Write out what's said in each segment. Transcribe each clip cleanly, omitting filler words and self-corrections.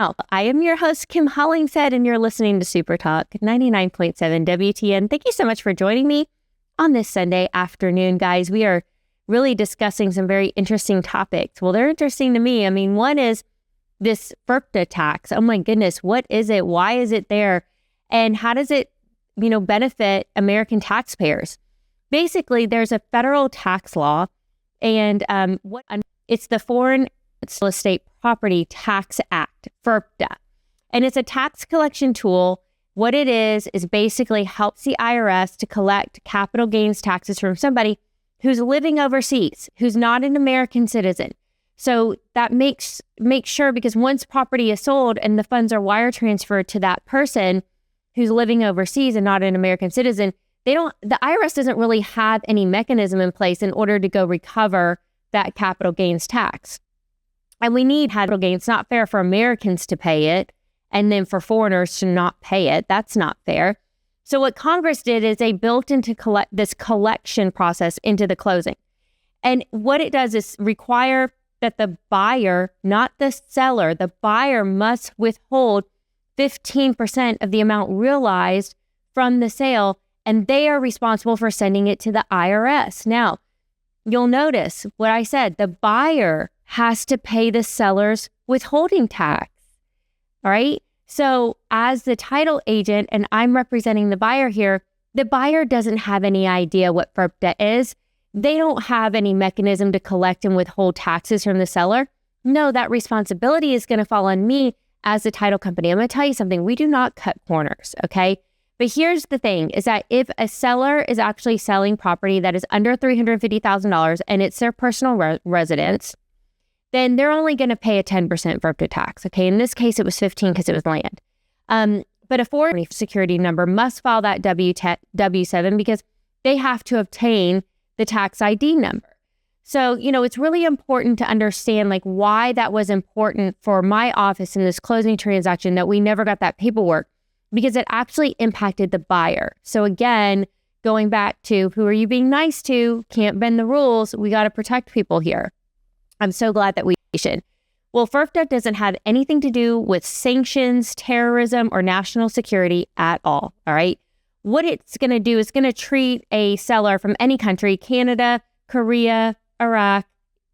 I am your host, Kim Hollingshead, and you're listening to Super Talk 99.7 WTN. Thank you so much for joining me on this Sunday afternoon, guys. We are really discussing some very interesting topics. Well, they're interesting to me. I mean, one is this FIRPTA tax. Oh my goodness, what is it? Why is it there? And how does it, benefit American taxpayers? Basically, there's a federal tax law, and it's the Foreign Real Estate Property Tax Act, FIRPTA. And it's a tax collection tool. What it is basically helps the IRS to collect capital gains taxes from somebody who's living overseas, who's not an American citizen. So that makes sure, because once property is sold and the funds are wire transferred to that person who's living overseas and not an American citizen, the IRS doesn't really have any mechanism in place in order to go recover that capital gains tax. And we need capital gains. It's not fair for Americans to pay it and then for foreigners to not pay it. That's not fair. So what Congress did is they built into this collection process into the closing. And what it does is require that the buyer, not the seller, the buyer must withhold 15% of the amount realized from the sale, and they are responsible for sending it to the IRS. Now, you'll notice what I said, the buyer has to pay the seller's withholding tax. All right. So as the title agent, and I'm representing the buyer here, the buyer doesn't have any idea what FIRPTA is. They don't have any mechanism to collect and withhold taxes from the seller. No, that responsibility is going to fall on me as the title company. I'm going to tell you something. We do not cut corners. Okay. But here's the thing is that if a seller is actually selling property that is under $350,000 and it's their personal residence, then they're only going to pay a 10% FIRPTA tax. Okay, in this case, it was 15 because it was land. But a foreign security number must file that W-7 because they have to obtain the tax ID number. So, it's really important to understand why that was important for my office in this closing transaction that we never got that paperwork, because it actually impacted the buyer. So again, going back to who are you being nice to? Can't bend the rules. We got to protect people here. I'm so glad that we should. Well, FIRPTA doesn't have anything to do with sanctions, terrorism, or national security at all. All right. What it's going to do is going to treat a seller from any country, Canada, Korea, Iraq,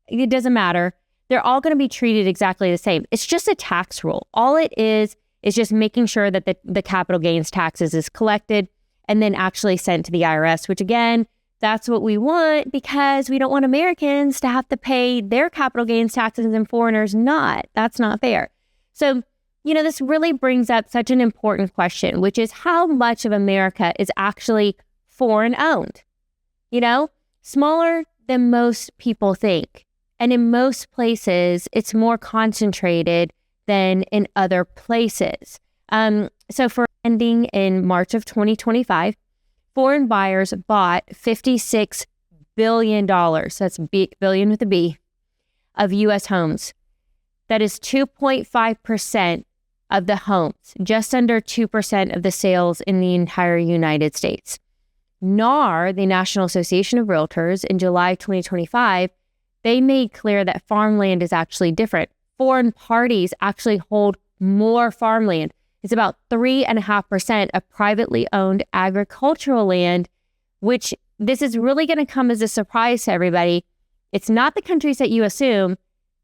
it doesn't matter. They're all going to be treated exactly the same. It's just a tax rule. All it is just making sure that the capital gains taxes is collected and then actually sent to the IRS, which again, that's what we want because we don't want Americans to have to pay their capital gains taxes and foreigners not. That's not fair. So, this really brings up such an important question, which is how much of America is actually foreign owned? Smaller than most people think. And in most places, it's more concentrated than in other places. So for ending in March of 2025, foreign buyers bought $56 billion, that's billion with a B, of U.S. homes. That is 2.5% of the homes, just under 2% of the sales in the entire United States. NAR, the National Association of Realtors, in July 2025, they made clear that farmland is actually different. Foreign parties actually hold more farmland. It's about 3.5% of privately owned agricultural land, which this is really going to come as a surprise to everybody. It's not the countries that you assume.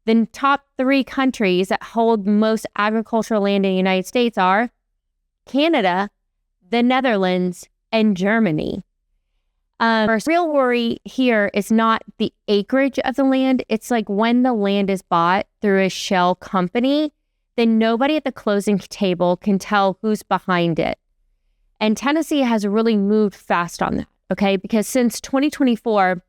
The top 3 countries that hold most agricultural land in the United States are Canada, the Netherlands, and Germany. The real worry here is not the acreage of the land. It's when the land is bought through a shell company, then nobody at the closing table can tell who's behind it. And Tennessee has really moved fast on that, okay? Because since 2024,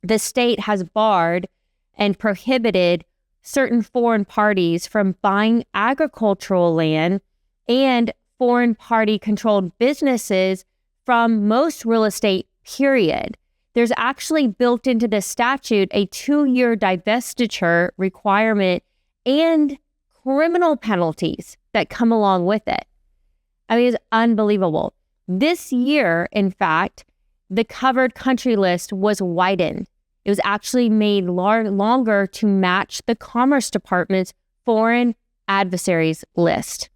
the state has barred and prohibited certain foreign parties from buying agricultural land and foreign party controlled businesses from most real estate, period. There's actually built into the statute a 2-year divestiture requirement and criminal penalties that come along with it. I mean, it's unbelievable. This year, in fact, the covered country list was widened. It was actually made longer to match the Commerce Department's foreign adversaries list.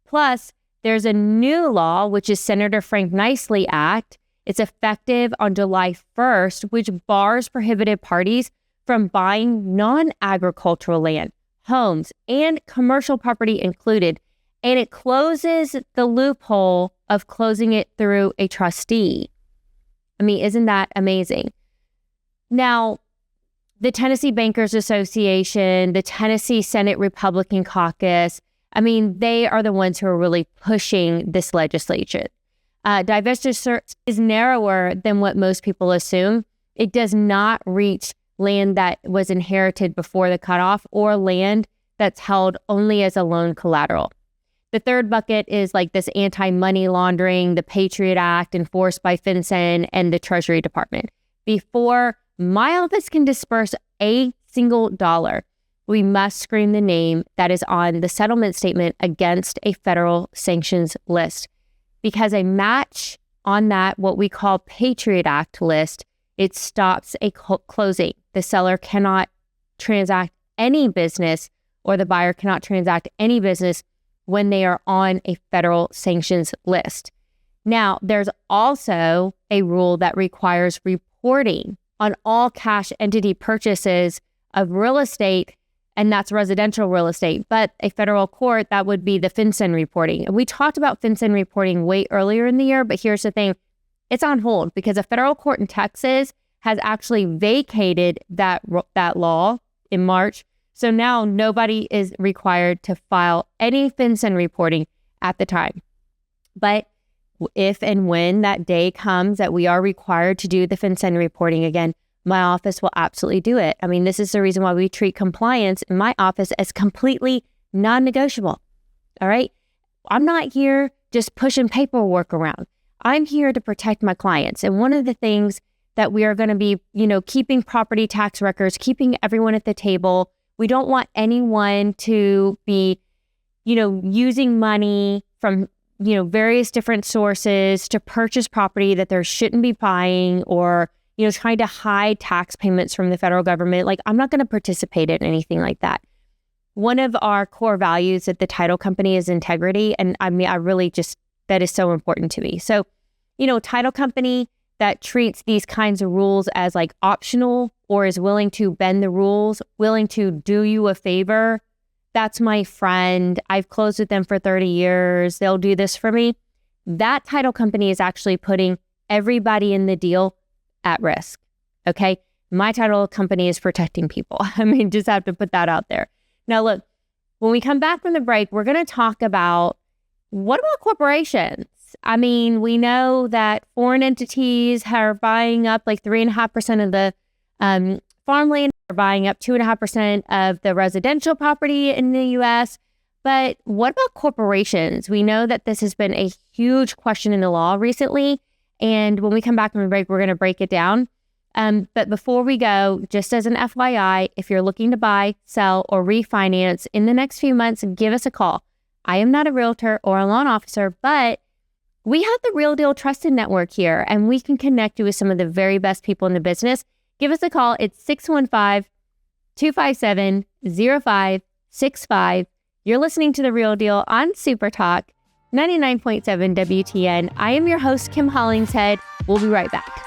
Plus, there's a new law, which is Senator Frank Niceley Act. It's effective on July 1st, which bars prohibited parties from buying non-agricultural land, homes, and commercial property included. And it closes the loophole of closing it through a trustee. I mean, isn't that amazing? Now, the Tennessee Bankers Association, the Tennessee Senate Republican Caucus, I mean, they are the ones who are really pushing this legislation. Divestiture is narrower than what most people assume. It does not reach land that was inherited before the cutoff or land that's held only as a loan collateral. The third bucket is like this anti-money laundering, the Patriot Act enforced by FinCEN and the Treasury Department. Before my office can disperse a single dollar, we must screen the name that is on the settlement statement against a federal sanctions list. Because a match on that, what we call Patriot Act list, it stops a closing. The seller cannot transact any business, or the buyer cannot transact any business when they are on a federal sanctions list. Now, there's also a rule that requires reporting on all cash entity purchases of real estate, and that's residential real estate. But a federal court, that would be the FinCEN reporting. And we talked about FinCEN reporting way earlier in the year, but here's the thing. It's on hold because a federal court in Texas has actually vacated that law in March. So now nobody is required to file any FinCEN reporting at the time. But if and when that day comes that we are required to do the FinCEN reporting again, my office will absolutely do it. I mean, this is the reason why we treat compliance in my office as completely non-negotiable. All right? I'm not here just pushing paperwork around. I'm here to protect my clients. And one of the things that we are going to be, keeping property tax records, keeping everyone at the table. We don't want anyone to be, using money from, various different sources to purchase property that they shouldn't be buying, or, trying to hide tax payments from the federal government. Like, I'm not going to participate in anything like that. One of our core values at the title company is integrity. And that is so important to me. So, title company that treats these kinds of rules as like optional, or is willing to bend the rules, willing to do you a favor. That's my friend. I've closed with them for 30 years. They'll do this for me. That title company is actually putting everybody in the deal at risk. Okay. My title company is protecting people. I mean, just have to put that out there. Now, look, when we come back from the break, we're going to talk about what about corporations? I mean, we know that foreign entities are buying up like 3.5% of the farmland, are buying up 2.5% of the residential property in the U.S. But what about corporations? We know that this has been a huge question in the law recently. And when we come back from the break, we're going to break it down. But before we go, just as an FYI, if you're looking to buy, sell, or refinance in the next few months, give us a call. I am not a realtor or a loan officer, but we have the Real Deal Trusted Network here, and we can connect you with some of the very best people in the business. Give us a call. It's 615-257-0565. You're listening to The Real Deal on Super Talk 99.7 WTN. I am your host, Kim Hollingshead. We'll be right back.